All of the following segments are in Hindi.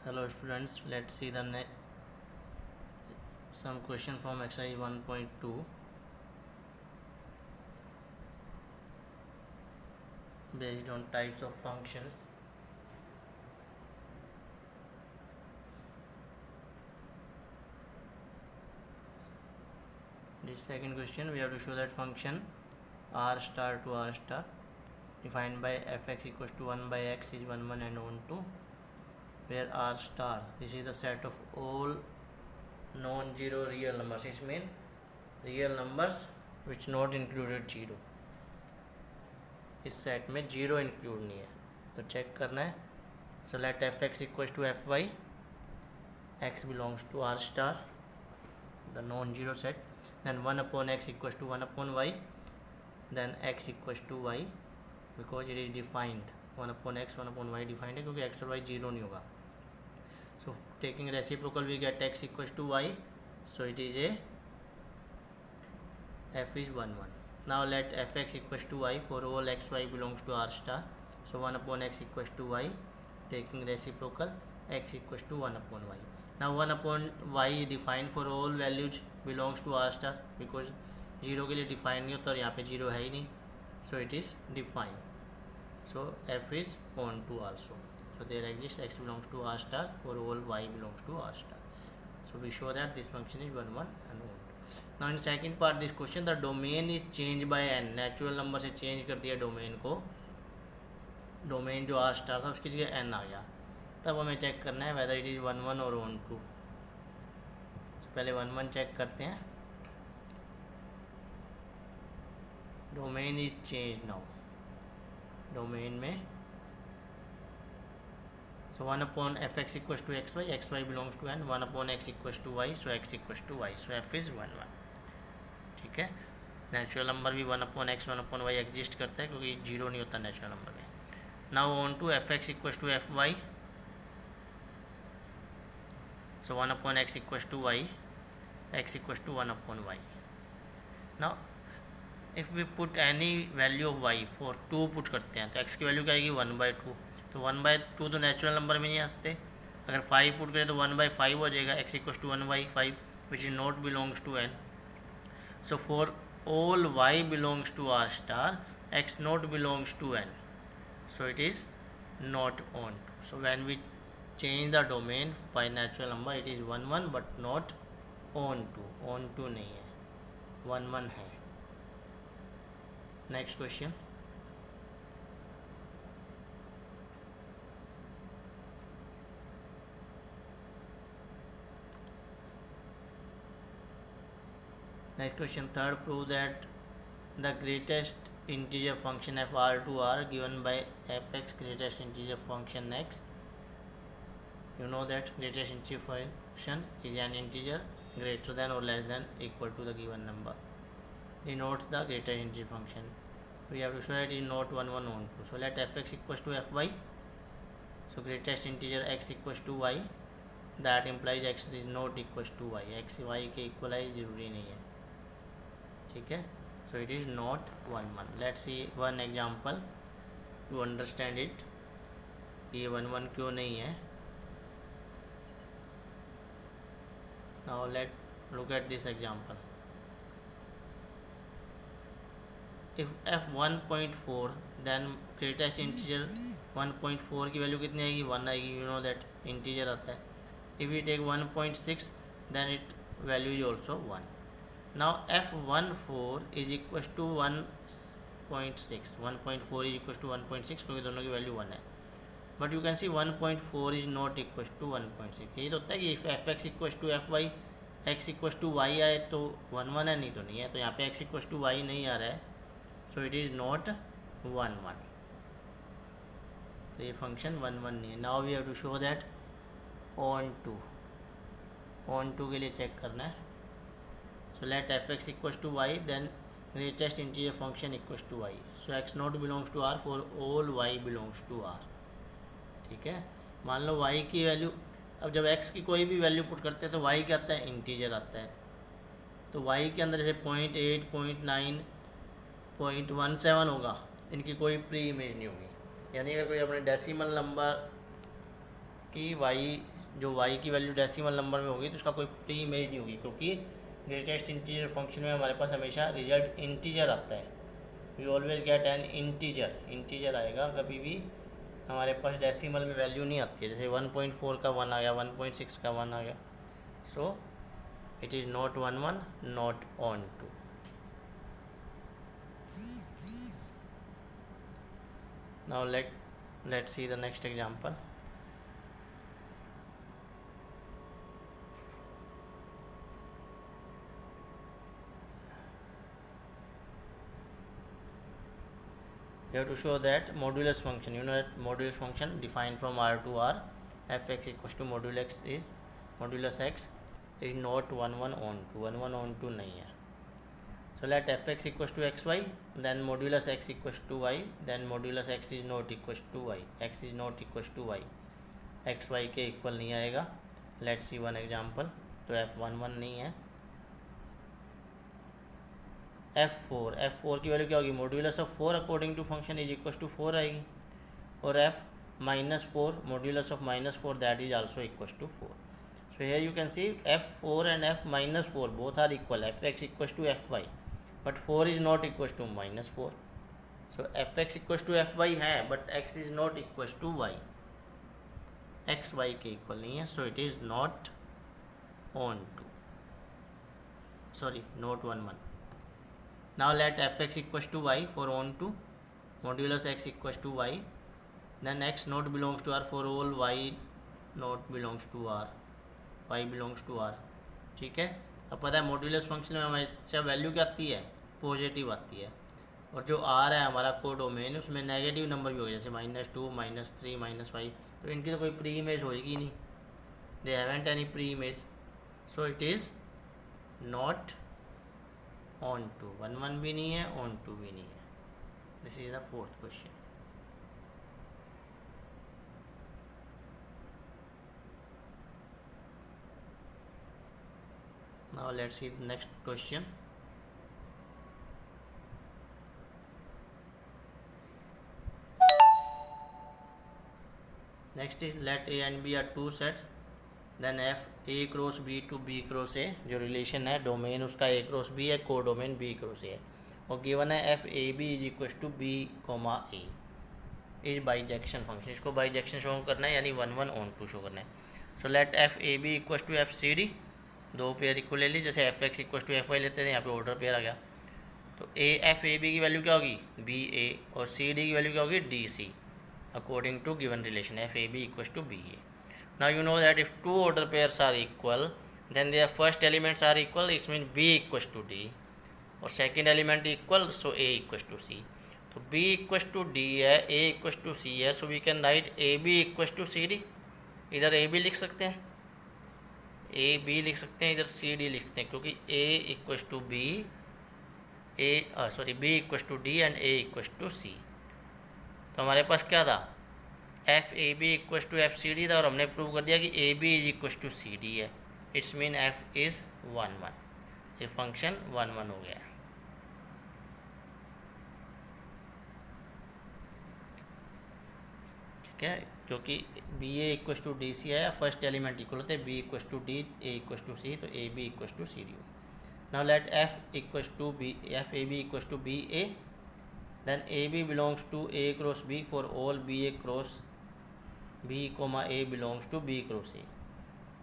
Hello students, let's see the some question from exercise 1.2 based on types of functions. This second question, we have to show that function r star to r star defined by fx equals to 1 by x is 1 1 and 1 2, where r star, this is the set of all non-zero real numbers. It means real numbers which not included 0. इस सेट में 0 इंक्लूड नहीं है, तो चेक करना है. So let f x equal to f y, x belongs to R star, the non zero set. Then 1 upon x equal to 1 upon y, then x equal to y because it is defined. 1 upon x 1 upon y defined है क्योंकि एक्स और वाई 0 नहीं होगा. So taking reciprocal we get x equal to y, so it is a f is 1 1. Now let fx equals to y for all x y belongs to r star. So 1 upon x equals to y, taking reciprocal x equals to 1 upon y. Now 1 upon y is defined for all values belongs to r star because 0 के लिए डिफाइन नहीं होता और यहाँ पे 0 है ही नहीं. So it is defined. So f is on to also. So there exists x belongs to r star for all y belongs to r star. So we show that this function is 1 1 and 1. Now in second part this question, the domain is changed by n. Natural number से चेंज कर दिया डोमेन को. डोमेन जो आर स्टार था उसकी जगह n आ गया. तब हमें चेक करना है वेदर इट इज़ 1 1 और 1 2. तो पहले 1 1 चेक करते हैं. Domain is change now. Domain में so 1 upon fx equals to xy belongs to n. 1 upon x equals to y, so x equals to y, so f is 1 1. ठीक है. नेचुरल नंबर भी 1 upon x 1 upon y exist करता है क्योंकि 0 नहीं होता नेचुरल नंबर में. Now onto f x equals to f y, so 1 upon x equals to y, x equals to 1 upon y. Now if we put any value of y for 2 put करते हैं तो एक्स की वैल्यू क्या आएगी 1/2. तो 1/2 तो नेचुरल नंबर में नहीं आते. अगर 5 पुट करें तो 1/5 हो जाएगा. X equals to 1/5 which is not belongs to n. So for all y belongs to r star, x not belongs to n, so it is not on to. So when we change the domain by natural number, it is 1 1 but not on to. On to नहीं है, 1 1 है. Next question. Next question, third, prove that the greatest integer function f r to r given by fx greatest integer function x. You know that greatest integer function is an integer greater than or less than equal to the given number. Denotes the greatest integer function. We have to show it in not 1 1 on 2. So let fx equals to fy. So greatest integer x equals to y. That implies x is not equals to y. x y के equal है जरूरी नहीं है. ठीक है. So it is not 1 1. Let's see one example to understand it. ये 1 1 क्यों नहीं है. Now let look at this example. If f 1.4 then greatest integer 1.4 की वैल्यू कितनी आएगी 1 आएगी. यू नो दैट इंटीजर आता है. If you take 1.6 then it value is also 1. Now f14 is equals to 1.6. 1.4 is equals to 1.6 क्योंकि दोनों की वैल्यू 1 है. But you can see 1.4 is not equals to 1.6. यही तो होता है कि if f x equals to f y, x equals to y आए तो 1 1 है, नहीं तो नहीं है. तो यहाँ पे एक्स इक्वल्स टू वाई नहीं आ रहा है, सो इट इज़ नॉट 1 1. तो ये फंक्शन 1 1 नहीं है. Now we have to show that onto. Onto के लिए चेक करना है. So let fx equals to y, then greatest integer function equals to y. So x not belongs to r for all y belongs to r. ठीक है. मान लो y की वैल्यू, अब जब x की कोई भी वैल्यू पुट करते हैं तो y क्या आता है इंटीजर आता है. तो y के अंदर जैसे 0.8 0.9 0.17 होगा, इनकी कोई प्री इमेज नहीं होगी. यानी अगर कोई अपने डेसिमल नंबर की y जो y की वैल्यू डेसिमल नंबर में होगी तो उसका कोई प्री इमेज नहीं होगी, क्योंकि ग्रेटेस्ट इंटीजर फंक्शन में हमारे पास हमेशा रिजल्ट इंटीजर आता है। We always get an integer आएगा, कभी भी हमारे पास डेसिमल में वैल्यू नहीं आती है। जैसे 1.4 का 1 आ गया, 1.6 का 1 आ गया, so it is not 1 not onto. Now let's see the next example. You have to show that modulus function, you know that modulus function defined from R to R, fx equals to modulus x is not 1 1 on 2, 1 1 on 2 नहीं है. So let fx equals to xy, then modulus x equals to y, then modulus x is not equals to y, x is not equals to y, x y के इक्वल नहीं आएगा. Let's see one example. तो f11 नहीं है. f4 की वैल्यू क्या होगी, modulus of 4 according to function is equal to 4 आएगी, और f-4 modulus of -4 that is also equal to 4. So here you can see f4 and f-4 both are equal, fx equals to fy, but 4 is not equals to -4. So fx equals to fy है, but x is not equals to y, x y के इक्वल नहीं है, so it is not on to, sorry not 1 1. Now let fx equals to y for on to, modulus x equals to y, then x not belongs to R for all y not belongs to R, y belongs to R. ठीक है. अब पता है मॉड्यूलस फंक्शन में हमारी वैल्यू क्या आती है, पॉजिटिव आती है, और जो R है हमारा कोडोमेन उसमें नेगेटिव नंबर भी हो, जैसे -2 -3 -5, तो इनकी तो कोई प्री इमेज होएगी नहीं, they haven't any pre image, so it is not onto. 1 1 भी नहीं है, ऑन टू भी नहीं है. This is the fourth question. Now let's see the next question. Next is let a and b are two sets, then f a cross b to b cross a, जो रिलेशन है डोमेन उसका ए क्रॉस बी है, को डोमेन बी क्रॉस ए है, और गिवन है f a b is equal to b comma a is bijection function. इसको बाईजेक्शन शो करना है, यानी 1 1 ऑन टू शो करना है. So let f a b equal to f c d, दो पेयर इक्वल ले ली, जैसे f x equal to f y लेते थे, यहाँ पे ऑर्डर पेयर आ गया. तो ए एफ ए बी की वैल्यू क्या होगी, बी ए, और सी डी की वैल्यू क्या होगी, d c, according to given relation f a b equal to b a. Now you know that if two order pairs are equal, then their first elements are equal, it means B equals to D, और second element equal, so A equals to C. तो B equals to D है, A equals to C है, so we can write AB equals to CD. इधर AB लिख सकते हैं, AB लिख सकते हैं, इधर CD लिख सकते हैं, क्योंकि A equals to B, B equals to D and A equals to C. तो हमारे पास क्या था, f a b equal to f c d था, और हमने प्रूव कर दिया कि a b is equal to c d है. इट्स मीन एफ इज़ 1 1, ये फंक्शन 1 1 हो गया. ठीक है, क्योंकि b a equal to d c है, फर्स्ट एलिमेंट इक्वल होते हैं, b equal to d, a equal to c, तो a b equal to c d. Now let f equal to b, f a b equal to b a, then a b belongs to a cross b for all b a cross b comma a belongs to b cross a.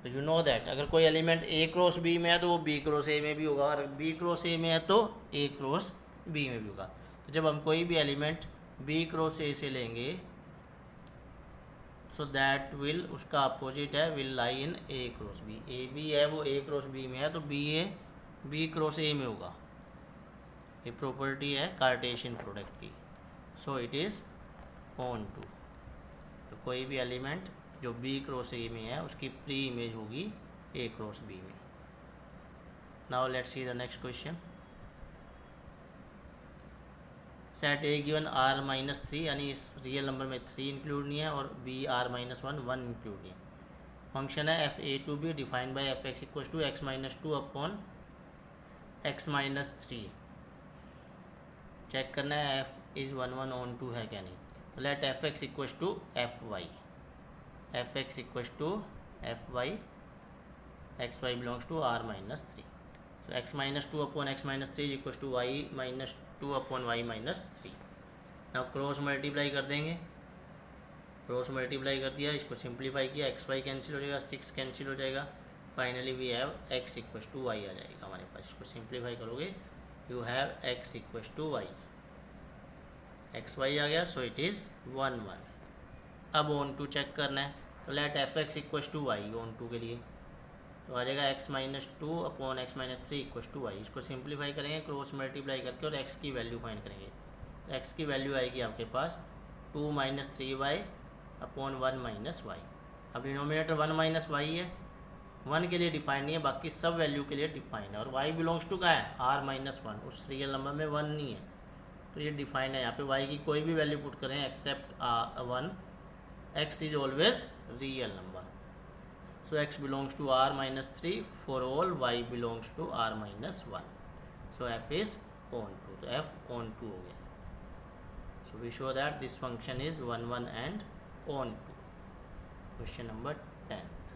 तो यू नो दैट अगर कोई एलिमेंट ए क्रॉस बी में है तो वो बी क्रॉस ए में भी होगा, और बी क्रॉस ए में है तो ए क्रॉस बी में भी होगा. तो जब हम कोई भी एलिमेंट बी क्रॉस ए से लेंगे, सो दैट विल, उसका अपोजिट है, will lie in a cross b. A b है वो ए क्रॉस बी में है, तो b a b cross a में होगा. ये प्रॉपर्टी है कार्टेशियन प्रोडक्ट की, so it is onto. तो कोई भी एलिमेंट जो बी क्रॉस ए में है उसकी प्री इमेज होगी ए क्रॉस बी में. Now let's see the next question. Set a given R -3, यानी इस रियल नंबर में 3 इंक्लूड नहीं है, और बी आर -1 1 इंक्लूड नहीं है. फंक्शन है f a to b defined by f x equal to x -2 upon x -3. Check करना है एफ इज़ 1 1 ऑन टू है क्या नहीं. तो let f x equal to f y, f x equal to f y x y belongs to R minus three. So x minus 2 upon x minus 3 is equals to y minus 2 upon y minus 3. now cross multiply कर देंगे. क्रॉस मल्टीप्लाई कर दिया, इसको सिंप्लीफाई किया, एक्स वाई कैंसिल हो जाएगा, 6 कैंसिल हो जाएगा. Finally we have x equals to y आ जाएगा हमारे पास. इसको सिंप्लीफाई करोगे you have x equals to y. X y आ गया, सो इट इज़ 1 1. अब ऑन टू चेक करना है, तो let f x equals to y. Onto के लिए तो आ जाएगा x minus two upon x minus three equals to y. इसको सिंप्लीफाई करेंगे क्रॉस मल्टीप्लाई करके और x की वैल्यू फाइंड करेंगे. तो x की वैल्यू आएगी आपके पास 2 minus three y upon 1 minus y. अब डिनोमिनेटर 1 माइनस वाई है, 1 के लिए डिफाइन नहीं है, बाकी सब वैल्यू के लिए डिफाइन है. और y बिलोंग्स टू क्या है, r माइनस 1. उस रियल नंबर में 1 नहीं है, तो ये डिफाइन है. यहाँ पे y की कोई भी वैल्यू पुट करें एक्सेप्ट 1, x इज always real number. So x belongs to r minus 3 for all y belongs to r minus 1. So f is on 2. तो f on 2 हो गया. So we show that this function is 1 1 and on 2. Question number 10th.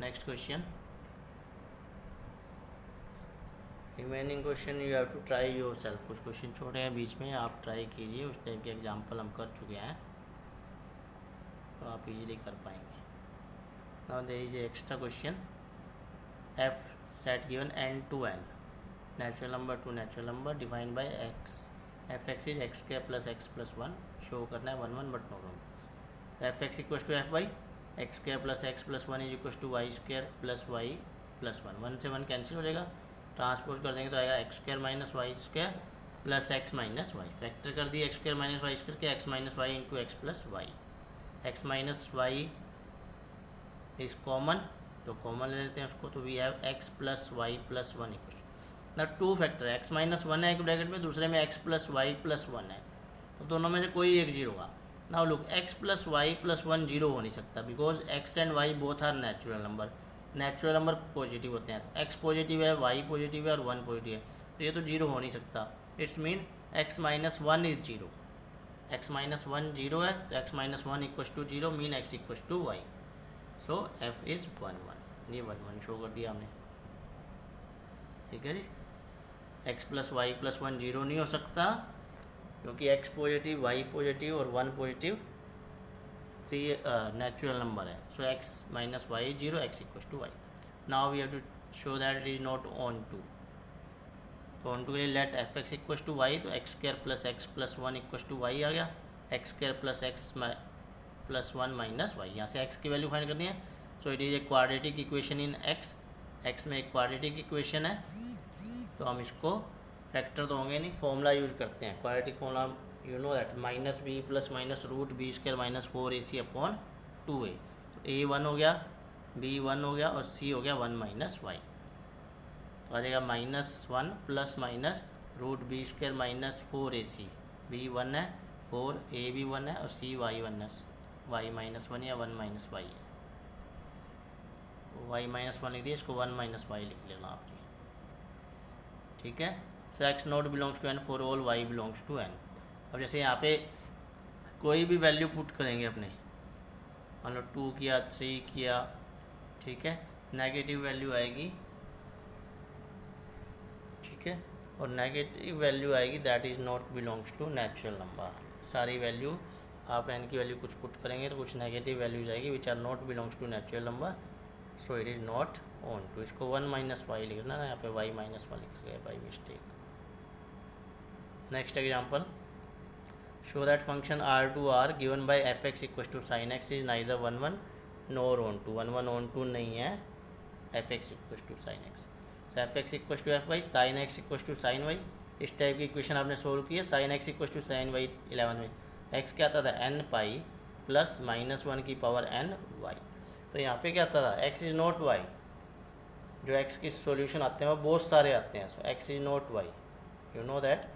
Next question. Remaining question you have to try yourself. कुछ क्वेश्चन छोटे हैं बीच में, आप ट्राई कीजिए. उस टाइप के एग्जाम्पल हम कर चुके हैं, तो आप इजीली कर पाएंगे. Now there is a extra question. F set given n to n, natural number to natural number defined by x. Fx is x square plus x plus 1. Show करना है 1 1 but no problem. Fx equals to f y x square plus x plus 1 is equals to y square plus y plus 1. 1 से 1 कैंसिल हो जाएगा, ट्रांसपोज कर देंगे तो आएगा x square minus y square plus x minus y. Factor कर दिए x square minus y square के x minus y into x plus y. X minus y is common, तो कॉमन ले लेते हैं उसको. तो we have x plus y plus 1 equal ना टू फैक्टर. x माइनस 1 है एक ब्रैकेट में, दूसरे में x प्लस वाई प्लस 1 है, तो दोनों में से कोई एक जीरो होगा. Now look, x plus y plus 1 zero हो नहीं सकता because x and y both are natural number. Natural number positive होते हैं, तो x पॉजिटिव है, y पॉजिटिव है और 1 पॉजिटिव है, तो ये तो जीरो हो नहीं सकता. It's mean x minus 1 is zero. x minus 1 zero है, तो x minus 1 equals to zero mean x equals to y. So f is 1 1. ये 1 1 शो कर दिया हमने. ठीक है जी. x plus y plus 1 zero नहीं हो सकता क्योंकि x पॉजिटिव, y पॉजिटिव और 1 पॉजिटिव नेचुरल नंबर है. So x minus y zero, x equals to y. Now we have to show that it is not onto. तो ऑन टू के लिए let f x equals to y, तो x square plus x plus 1 equals to y आ गया. X square plus x plus 1 minus y. यहाँ से x की वैल्यू फाइंड करनी है. So it is a quadratic equation in x. x में एक क्वाड्रेटिक इक्वेशन है, तो हम इसको फैक्टर तो होंगे नहीं, फॉर्मूला यूज करते हैं. Quadratic formula you know that minus b plus minus root b square minus 4ac upon 2a. तो a 1 हो गया, b 1 हो गया और c हो गया 1 माइनस वाई. तो आ जाएगा -1 plus minus root b square minus 4ac. b 1 है, 4a भी 1 है और c y 1 है, y माइनस 1 या 1 माइनस वाई है. y माइनस 1 लिख दिया, इसको 1 माइनस वाई लिख लेना आप जी. ठीक है. So x not belongs to n for all y belongs to n. अब जैसे यहाँ पे कोई भी वैल्यू पुट करेंगे अपने, मान लो 2 किया, 3 किया, ठीक है, नेगेटिव वैल्यू आएगी. ठीक है, और नेगेटिव वैल्यू आएगी that is not belongs to natural number. सारी वैल्यू आप n की वैल्यू कुछ पुट करेंगे तो कुछ नेगेटिव वैल्यूज आएगी which are not belongs to natural number. So it is not onto. इसको 1 माइनस वाई लिखना है, यहाँ पे y माइनस 1 लिखा गया by mistake. Next example. Show that function r to r given by f x equal to sine x is neither 1 1 nor onto. 1 1 onto नहीं है, f x equal to sine x. So f x equal to f y, sine x equal to sine y. इस टाइप की इक्वेशन आपने सोल्व की है. Sine x equal to sine y 11 में एक्स क्या आता था, n पाई प्लस -1 की पावर n वाई. तो यहाँ पे क्या आता था, x इज़ नॉट वाई. जो x की सॉल्यूशन आते हैं वो बहुत सारे आते हैं. So x is not y, you know that.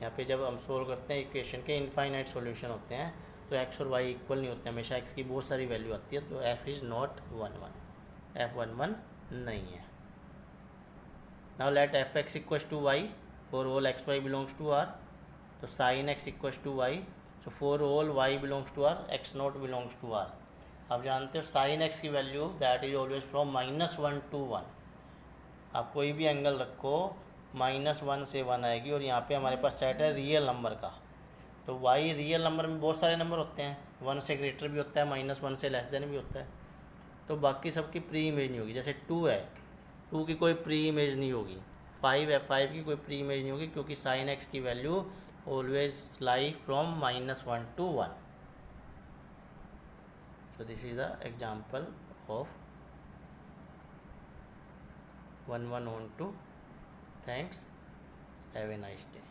यहाँ पे जब हम सोल्व करते हैं इक्वेशन के इनफाइनाइट सॉल्यूशन होते हैं तो x और y इक्वल नहीं होते, हमेशा x की बहुत सारी वैल्यू आती है. तो f इज़ नॉट 1 1, f 1 1 नहीं है. Now let f x equals to y for all x y belongs to R. तो sine x equals to y. So for all y belongs to R, x not belongs to R. आप जानते हो साइन एक्स की value that is always from -1 to 1। आप कोई भी एंगल रखो -1 से 1 आएगी, और यहाँ पे हमारे पास सेट है रियल नंबर का। तो वाई रियल नंबर में बहुत सारे नंबर होते हैं, 1 से ग्रेटर भी होता है, -1 से लेस देन भी होता है। तो बाकी सबकी प्री इमेज नहीं होगी। जैसे 2 है, 2 की कोई प्री इमेज नहीं होगी। 5 है, 5 की कोई प्री इमेज नहीं होगी, क्योंकि साइन एक्स की value always lie from -1 to 1। So this is the example of 1 1 on 2. Thanks. Have a nice day.